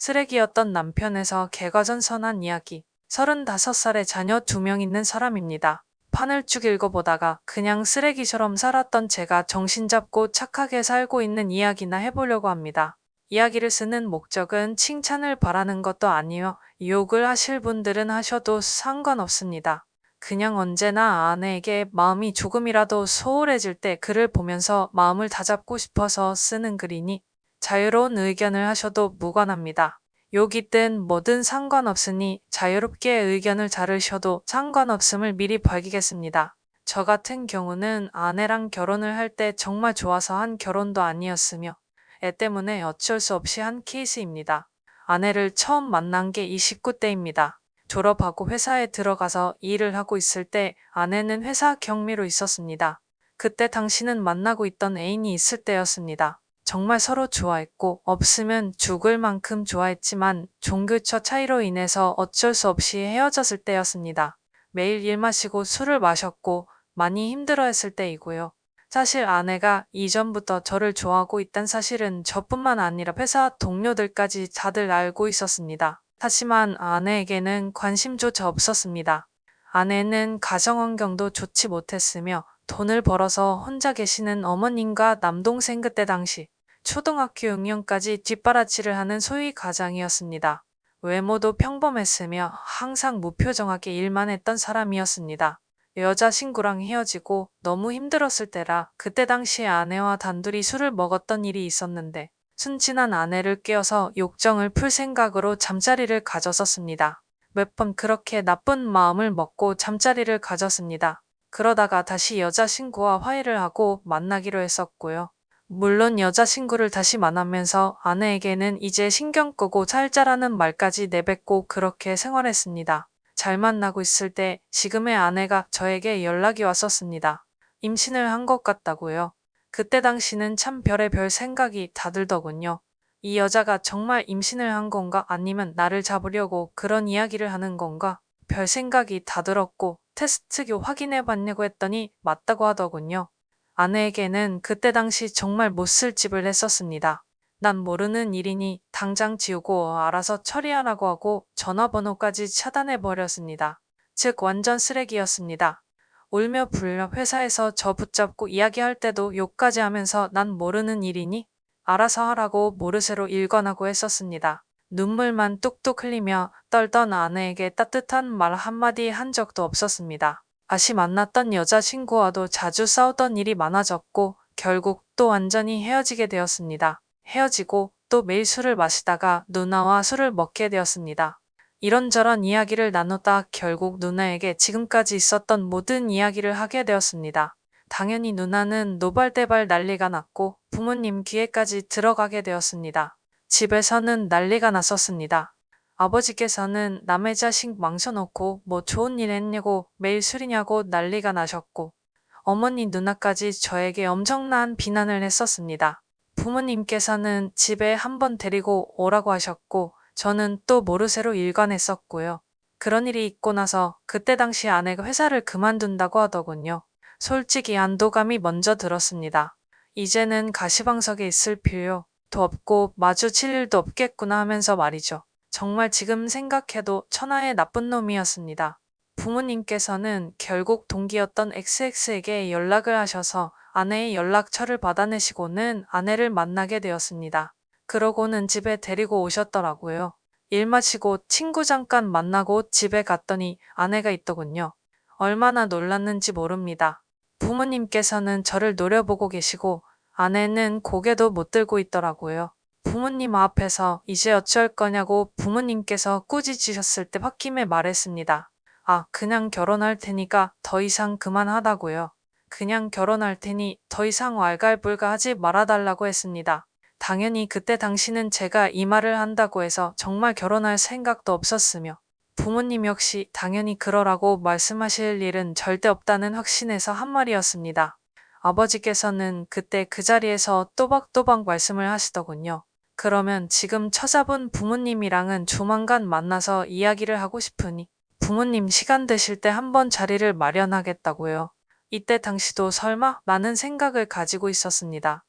쓰레기였던 남편에서 개과천선한 이야기. 35살에 자녀 2명 있는 사람입니다. 판을 쭉 읽어보다가 그냥 쓰레기처럼 살았던 제가 정신잡고 착하게 살고 있는 이야기나 해보려고 합니다. 이야기를 쓰는 목적은 칭찬을 바라는 것도 아니요. 욕을 하실 분들은 하셔도 상관없습니다. 그냥 언제나 아내에게 마음이 조금이라도 소홀해질 때 글을 보면서 마음을 다잡고 싶어서 쓰는 글이니 자유로운 의견을 하셔도 무관합니다. 욕이든 뭐든 상관없으니 자유롭게 의견을 자르셔도 상관없음을 미리 밝히겠습니다. 저 같은 경우는 아내랑 결혼을 할 때 정말 좋아서 한 결혼도 아니었으며 애 때문에 어쩔 수 없이 한 케이스입니다. 아내를 처음 만난 게 29대입니다. 졸업하고 회사에 들어가서 일을 하고 있을 때 아내는 회사 경미로 있었습니다. 그때 당시는 만나고 있던 애인이 있을 때였습니다. 정말 서로 좋아했고 없으면 죽을 만큼 좋아했지만 종교처 차이로 인해서 어쩔 수 없이 헤어졌을 때였습니다. 매일 일 마시고 술을 마셨고 많이 힘들어했을 때이고요. 사실 아내가 이전부터 저를 좋아하고 있단 사실은 저뿐만 아니라 회사 동료들까지 다들 알고 있었습니다. 하지만 아내에게는 관심조차 없었습니다. 아내는 가정 환경도 좋지 못했으며 돈을 벌어서 혼자 계시는 어머님과 남동생 그때 당시 초등학교 6년까지 뒷바라지를 하는 소위 가장이었습니다. 외모도 평범했으며 항상 무표정하게 일만 했던 사람이었습니다. 여자친구랑 헤어지고 너무 힘들었을 때라 그때 당시에 아내와 단둘이 술을 먹었던 일이 있었는데 순진한 아내를 깨워서 욕정을 풀 생각으로 잠자리를 가졌었습니다. 몇 번 그렇게 나쁜 마음을 먹고 잠자리를 가졌습니다. 그러다가 다시 여자친구와 화해를 하고 만나기로 했었고요. 물론 여자친구를 다시 만나면서 아내에게는 이제 신경 끄고 살자라는 말까지 내뱉고 그렇게 생활했습니다. 잘 만나고 있을 때 지금의 아내가 저에게 연락이 왔었습니다. 임신을 한 것 같다고요. 그때 당시는 참 별의별 생각이 다 들더군요. 이 여자가 정말 임신을 한 건가 아니면 나를 잡으려고 그런 이야기를 하는 건가 별 생각이 다 들었고 테스트기 확인해 봤냐고 했더니 맞다고 하더군요. 아내에게는 그때 당시 정말 못쓸 짓을 했었습니다. 난 모르는 일이니 당장 지우고 알아서 처리하라고 하고 전화번호까지 차단해버렸습니다. 즉 완전 쓰레기였습니다. 울며 불며 회사에서 저 붙잡고 이야기할 때도 욕까지 하면서 난 모르는 일이니 알아서 하라고 모르쇠로 일관하고 했었습니다. 눈물만 뚝뚝 흘리며 떨던 아내에게 따뜻한 말 한마디 한 적도 없었습니다. 다시 만났던 여자친구와도 자주 싸우던 일이 많아졌고 결국 또 완전히 헤어지게 되었습니다. 헤어지고 또 매일 술을 마시다가 누나와 술을 먹게 되었습니다. 이런저런 이야기를 나누다 결국 누나에게 지금까지 있었던 모든 이야기를 하게 되었습니다. 당연히 누나는 노발대발 난리가 났고 부모님 귀에까지 들어가게 되었습니다. 집에서는 난리가 났었습니다. 아버지께서는 남의 자식 망쳐놓고 뭐 좋은 일 했냐고 매일 술이냐고 난리가 나셨고 어머니 누나까지 저에게 엄청난 비난을 했었습니다. 부모님께서는 집에 한번 데리고 오라고 하셨고 저는 또 모르쇠로 일관했었고요. 그런 일이 있고 나서 그때 당시 아내가 회사를 그만둔다고 하더군요. 솔직히 안도감이 먼저 들었습니다. 이제는 가시방석에 있을 필요도 없고 마주칠 일도 없겠구나 하면서 말이죠. 정말 지금 생각해도 천하의 나쁜 놈이었습니다. 부모님께서는 결국 동기였던 XX에게 연락을 하셔서 아내의 연락처를 받아내시고는 아내를 만나게 되었습니다. 그러고는 집에 데리고 오셨더라고요. 일 마치고 친구 잠깐 만나고 집에 갔더니 아내가 있더군요. 얼마나 놀랐는지 모릅니다. 부모님께서는 저를 노려보고 계시고 아내는 고개도 못 들고 있더라고요. 부모님 앞에서 이제 어쩔 거냐고 부모님께서 꾸짖으셨을 때 홧김에 말했습니다. 아, 그냥 결혼할 테니까 더 이상 그만하다고요. 그냥 결혼할 테니 더 이상 왈가왈부하지 말아달라고 했습니다. 당연히 그때 당시는 제가 이 말을 한다고 해서 정말 결혼할 생각도 없었으며 부모님 역시 당연히 그러라고 말씀하실 일은 절대 없다는 확신에서 한 말이었습니다. 아버지께서는 그때 그 자리에서 또박또박 말씀을 하시더군요. 그러면 지금 처잡은 부모님이랑은 조만간 만나서 이야기를 하고 싶으니 부모님 시간 되실 때 한번 자리를 마련하겠다고요. 이때 당시도 설마 많은 생각을 가지고 있었습니다.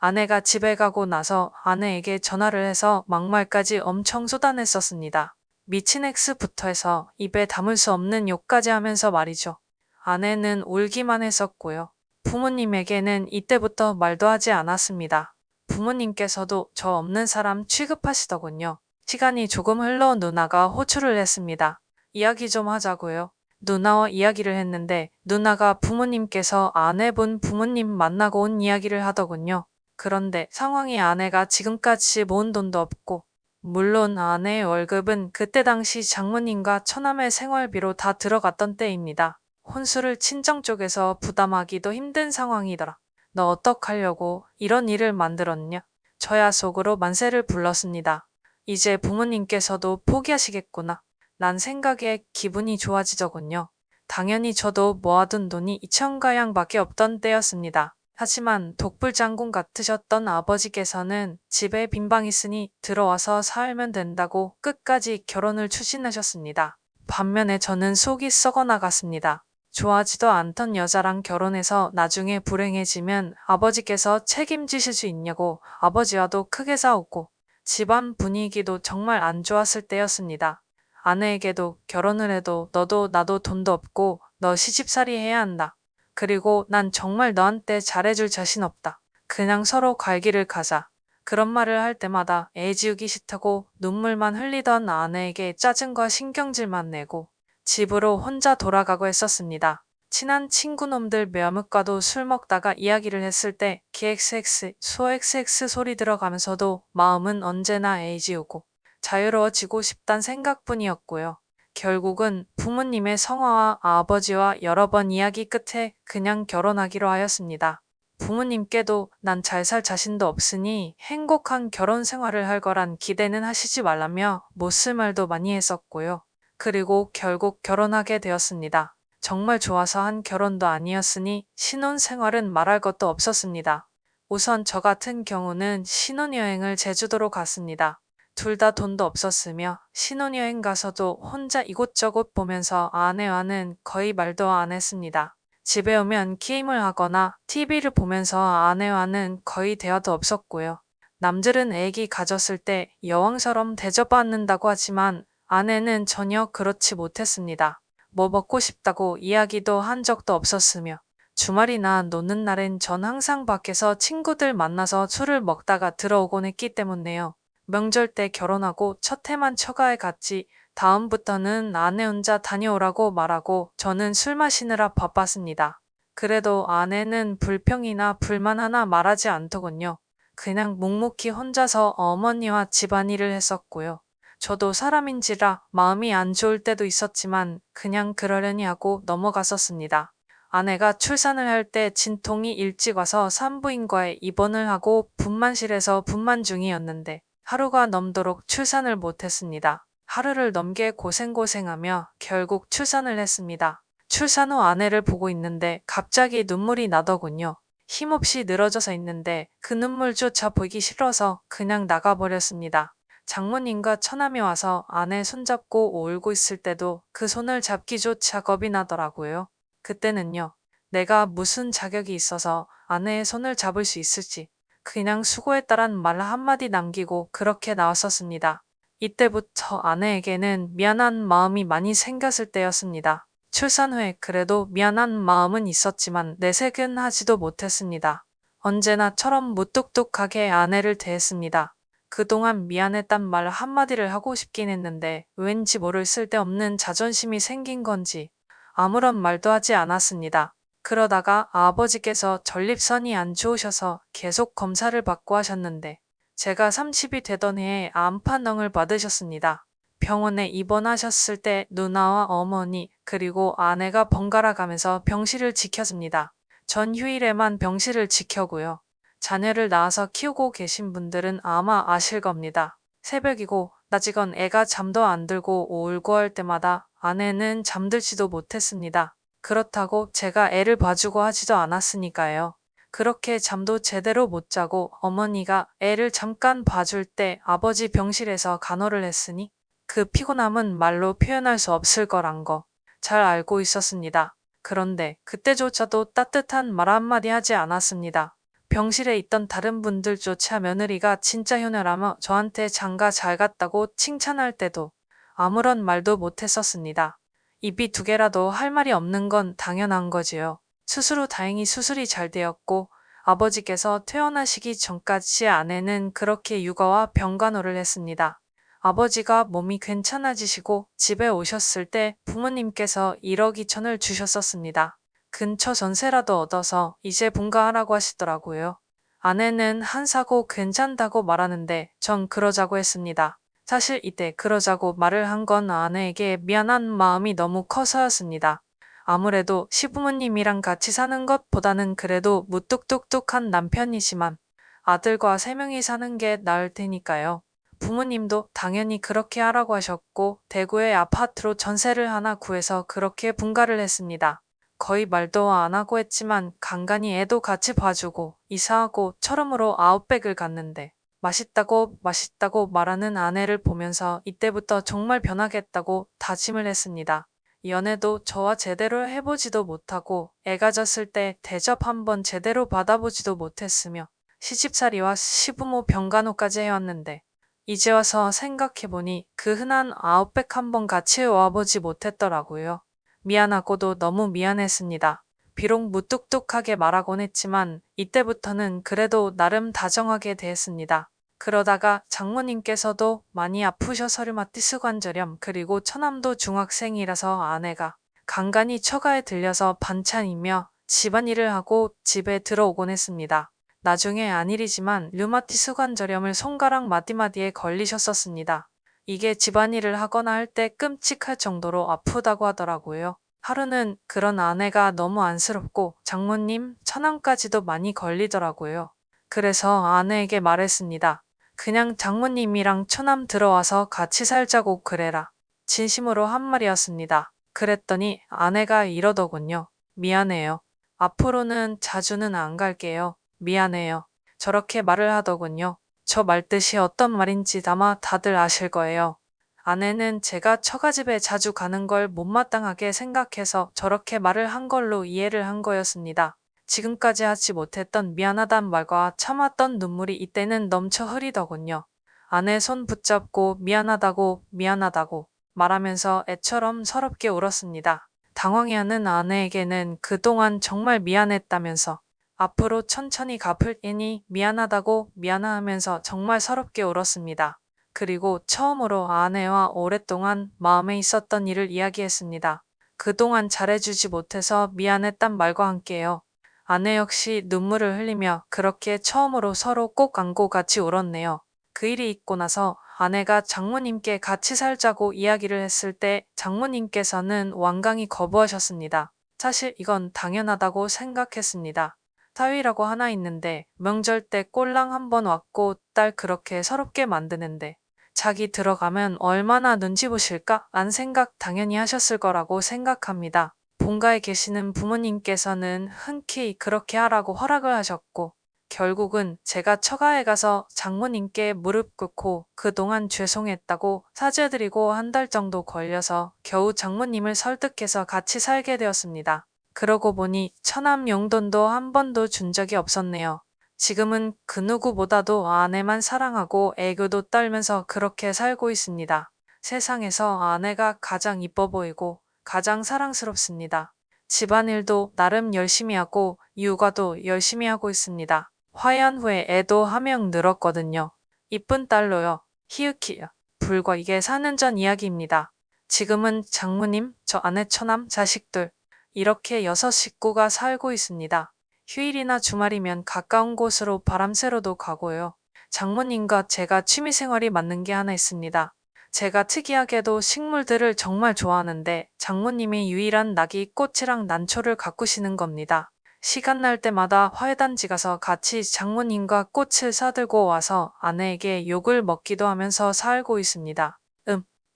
아내가 집에 가고 나서 아내에게 전화를 해서 막말까지 엄청 쏟아냈었습니다. 미친 X부터 해서 입에 담을 수 없는 욕까지 하면서 말이죠. 아내는 울기만 했었고요. 부모님에게는 이때부터 말도 하지 않았습니다. 부모님께서도 저 없는 사람 취급하시더군요. 시간이 조금 흘러 누나가 호출을 했습니다. 이야기 좀 하자고요. 누나와 이야기를 했는데 누나가 부모님께서 아내분 부모님 만나고 온 이야기를 하더군요. 그런데 상황이 아내가 지금까지 모은 돈도 없고 물론 아내의 월급은 그때 당시 장모님과 처남의 생활비로 다 들어갔던 때입니다. 혼수를 친정 쪽에서 부담하기도 힘든 상황이더라. 너 어떡하려고 이런 일을 만들었냐? 저야 속으로 만세를 불렀습니다. 이제 부모님께서도 포기하시겠구나. 난 생각에 기분이 좋아지더군요. 당연히 저도 모아둔 돈이 2,000가량밖에 없던 때였습니다. 하지만 독불장군 같으셨던 아버지께서는 집에 빈방 있으니 들어와서 살면 된다고 끝까지 결혼을 추진하셨습니다. 반면에 저는 속이 썩어 나갔습니다. 좋아하지도 않던 여자랑 결혼해서 나중에 불행해지면 아버지께서 책임지실 수 있냐고 아버지와도 크게 싸웠고 집안 분위기도 정말 안 좋았을 때였습니다. 아내에게도 결혼을 해도 너도 나도 돈도 없고 너 시집살이 해야 한다. 그리고 난 정말 너한테 잘해줄 자신 없다. 그냥 서로 갈 길을 가자. 그런 말을 할 때마다 애 지우기 싫다고 눈물만 흘리던 아내에게 짜증과 신경질만 내고 집으로 혼자 돌아가고 했었습니다. 친한 친구놈들 몇몇과도 술 먹다가 이야기를 했을 때 기XX, 소XX 소리 들어가면서도 마음은 언제나 애 지우고 자유로워지고 싶단 생각뿐이었고요. 결국은 부모님의 성화와 아버지와 여러 번 이야기 끝에 그냥 결혼하기로 하였습니다. 부모님께도 난 잘 살 자신도 없으니 행복한 결혼 생활을 할 거란 기대는 하시지 말라며 못쓸 말도 많이 했었고요. 그리고 결국 결혼하게 되었습니다. 정말 좋아서 한 결혼도 아니었으니 신혼생활은 말할 것도 없었습니다. 우선 저 같은 경우는 신혼여행을 제주도로 갔습니다. 둘 다 돈도 없었으며 신혼여행 가서도 혼자 이곳저곳 보면서 아내와는 거의 말도 안 했습니다. 집에 오면 게임을 하거나 TV를 보면서 아내와는 거의 대화도 없었고요. 남들은 애기 가졌을 때 여왕처럼 대접받는다고 하지만 아내는 전혀 그렇지 못했습니다. 뭐 먹고 싶다고 이야기도 한 적도 없었으며 주말이나 노는 날엔 전 항상 밖에서 친구들 만나서 술을 먹다가 들어오곤 했기 때문에요. 명절 때 결혼하고 첫 해만 처가에 갔지 다음부터는 아내 혼자 다녀오라고 말하고 저는 술 마시느라 바빴습니다. 그래도 아내는 불평이나 불만 하나 말하지 않더군요. 그냥 묵묵히 혼자서 어머니와 집안일을 했었고요. 저도 사람인지라 마음이 안 좋을 때도 있었지만 그냥 그러려니 하고 넘어갔었습니다. 아내가 출산을 할 때 진통이 일찍 와서 산부인과에 입원을 하고 분만실에서 분만 중이었는데 하루가 넘도록 출산을 못했습니다. 하루를 넘게 고생하며 결국 출산을 했습니다. 출산 후 아내를 보고 있는데 갑자기 눈물이 나더군요. 힘없이 늘어져서 있는데 그 눈물조차 보기 싫어서 그냥 나가버렸습니다. 장모님과 처남이 와서 아내 손잡고 울고 있을 때도 그 손을 잡기조차 겁이 나더라고요. 그때는요. 내가 무슨 자격이 있어서 아내의 손을 잡을 수 있을지 그냥 수고했다란 말 한마디 남기고 그렇게 나왔었습니다. 이때부터 아내에게는 미안한 마음이 많이 생겼을 때였습니다. 출산 후에 그래도 미안한 마음은 있었지만 내색은 하지도 못했습니다. 언제나처럼 무뚝뚝하게 아내를 대했습니다. 그동안 미안했단 말 한마디를 하고 싶긴 했는데 왠지 모를 쓸데없는 자존심이 생긴 건지 아무런 말도 하지 않았습니다. 그러다가 아버지께서 전립선이 안 좋으셔서 계속 검사를 받고 하셨는데 제가 30이 되던 해에 암판응을 받으셨습니다. 병원에 입원하셨을 때 누나와 어머니 그리고 아내가 번갈아 가면서 병실을 지켰습니다. 전 휴일에만 병실을 지켜고요. 자녀를 낳아서 키우고 계신 분들은 아마 아실 겁니다. 새벽이고 낮이건 애가 잠도 안 들고 울고 할 때마다 아내는 잠들지도 못했습니다. 그렇다고 제가 애를 봐주고 하지도 않았으니까요. 그렇게 잠도 제대로 못 자고 어머니가 애를 잠깐 봐줄 때 아버지 병실에서 간호를 했으니 그 피곤함은 말로 표현할 수 없을 거란 거 잘 알고 있었습니다. 그런데 그때조차도 따뜻한 말 한마디 하지 않았습니다. 병실에 있던 다른 분들조차 며느리가 진짜 효녀라며 저한테 장가 잘 갔다고 칭찬할 때도 아무런 말도 못했었습니다. 입이 두 개라도 할 말이 없는 건 당연한 거지요. 수술 후 다행히 수술이 잘 되었고 아버지께서 퇴원하시기 전까지 아내는 그렇게 육아와 병간호를 했습니다. 아버지가 몸이 괜찮아지시고 집에 오셨을 때 부모님께서 1억 2천을 주셨었습니다. 근처 전세라도 얻어서 이제 분가하라고 하시더라고요. 아내는 한사고 괜찮다고 말하는데 전 그러자고 했습니다. 사실 이때 그러자고 말을 한 건 아내에게 미안한 마음이 너무 커서였습니다. 아무래도 시부모님이랑 같이 사는 것보다는 그래도 무뚝뚝뚝한 남편이지만 아들과 3명이 사는 게 나을 테니까요. 부모님도 당연히 그렇게 하라고 하셨고 대구의 아파트로 전세를 하나 구해서 그렇게 분가를 했습니다. 거의 말도 안 하고 했지만 간간히 애도 같이 봐주고 이사하고 처음으로 아웃백을 갔는데 맛있다고 말하는 아내를 보면서 이때부터 정말 변하겠다고 다짐을 했습니다. 연애도 저와 제대로 해보지도 못하고 애가 졌을 때 대접 한번 제대로 받아보지도 못했으며 시집살이와 시부모 병간호까지 해왔는데 이제 와서 생각해보니 그 흔한 아웃백 한번 같이 와보지 못했더라고요. 미안하고도 너무 미안했습니다. 비록 무뚝뚝하게 말하곤 했지만 이때부터는 그래도 나름 다정하게 대했습니다. 그러다가 장모님께서도 많이 아프셔서 류마티스 관절염 그리고 처남도 중학생이라서 아내가 간간히 처가에 들려서 반찬이며 집안일을 하고 집에 들어오곤 했습니다. 나중에 안일이지만 류마티스 관절염을 손가락 마디마디에 걸리셨었습니다. 이게 집안일을 하거나 할 때 끔찍할 정도로 아프다고 하더라고요. 하루는 그런 아내가 너무 안쓰럽고 장모님, 처남까지도 많이 걸리더라고요. 그래서 아내에게 말했습니다. 그냥 장모님이랑 처남 들어와서 같이 살자고 그래라. 진심으로 한 말이었습니다. 그랬더니 아내가 이러더군요. 미안해요. 앞으로는 자주는 안 갈게요. 미안해요. 저렇게 말을 하더군요. 저 말뜻이 어떤 말인지 아마 다들 아실 거예요. 아내는 제가 처가집에 자주 가는 걸 못마땅하게 생각해서 저렇게 말을 한 걸로 이해를 한 거였습니다. 지금까지 하지 못했던 미안하단 말과 참았던 눈물이 이때는 넘쳐 흐리더군요. 아내 손 붙잡고 미안하다고 말하면서 애처럼 서럽게 울었습니다. 당황해하는 아내에게는 그동안 정말 미안했다면서 앞으로 천천히 갚을 테니 미안하다고 미안하면서 정말 서럽게 울었습니다. 그리고 처음으로 아내와 오랫동안 마음에 있었던 일을 이야기했습니다. 그동안 잘해주지 못해서 미안했단 말과 함께요. 아내 역시 눈물을 흘리며 그렇게 처음으로 서로 꼭 안고 같이 울었네요. 그 일이 있고 나서 아내가 장모님께 같이 살자고 이야기를 했을 때 장모님께서는 완강히 거부하셨습니다. 사실 이건 당연하다고 생각했습니다. 사위라고 하나 있는데 명절 때 꼴랑 한번 왔고 딸 그렇게 서럽게 만드는데 자기 들어가면 얼마나 눈치 보실까? 란 생각 당연히 하셨을 거라고 생각합니다. 본가에 계시는 부모님께서는 흔쾌히 그렇게 하라고 허락을 하셨고 결국은 제가 처가에 가서 장모님께 무릎 꿇고 그동안 죄송했다고 사죄드리고 한 달 정도 걸려서 겨우 장모님을 설득해서 같이 살게 되었습니다. 그러고 보니 처남 용돈도 한 번도 준 적이 없었네요. 지금은 그 누구보다도 아내만 사랑하고 애교도 떨면서 그렇게 살고 있습니다. 세상에서 아내가 가장 이뻐 보이고 가장 사랑스럽습니다. 집안일도 나름 열심히 하고 육아도 열심히 하고 있습니다. 화해한 후에 애도 1명 늘었거든요. 이쁜 딸로요. 히읗히읗. 불과 이게 4년 전 이야기입니다. 지금은 장모님, 저 아내 처남, 자식들 이렇게 6 식구가 살고 있습니다. 휴일이나 주말이면 가까운 곳으로 바람 쐬러도 가고요. 장모님과 제가 취미생활이 맞는 게 하나 있습니다. 제가 특이하게도 식물들을 정말 좋아하는데 장모님이 유일한 낙이 꽃이랑 난초를 가꾸시는 겁니다. 시간 날 때마다 화훼단지 가서 같이 장모님과 꽃을 사들고 와서 아내에게 욕을 먹기도 하면서 살고 있습니다.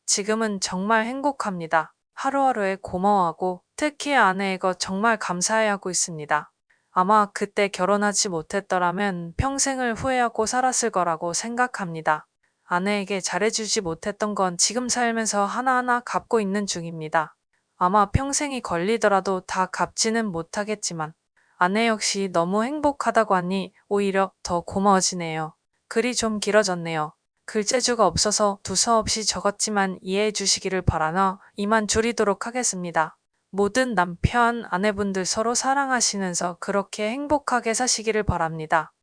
지금은 정말 행복합니다. 하루하루에 고마워하고 특히 아내에게 정말 감사해하고 있습니다. 아마 그때 결혼하지 못했더라면 평생을 후회하고 살았을 거라고 생각합니다. 아내에게 잘해주지 못했던 건 지금 살면서 하나하나 갚고 있는 중입니다. 아마 평생이 걸리더라도 다 갚지는 못하겠지만 아내 역시 너무 행복하다고 하니 오히려 더 고마워지네요. 글이 좀 길어졌네요. 글재주가 없어서 두서없이 적었지만 이해해 주시기를 바라며 이만 줄이도록 하겠습니다. 모든 남편, 아내분들 서로 사랑하시면서 그렇게 행복하게 사시기를 바랍니다.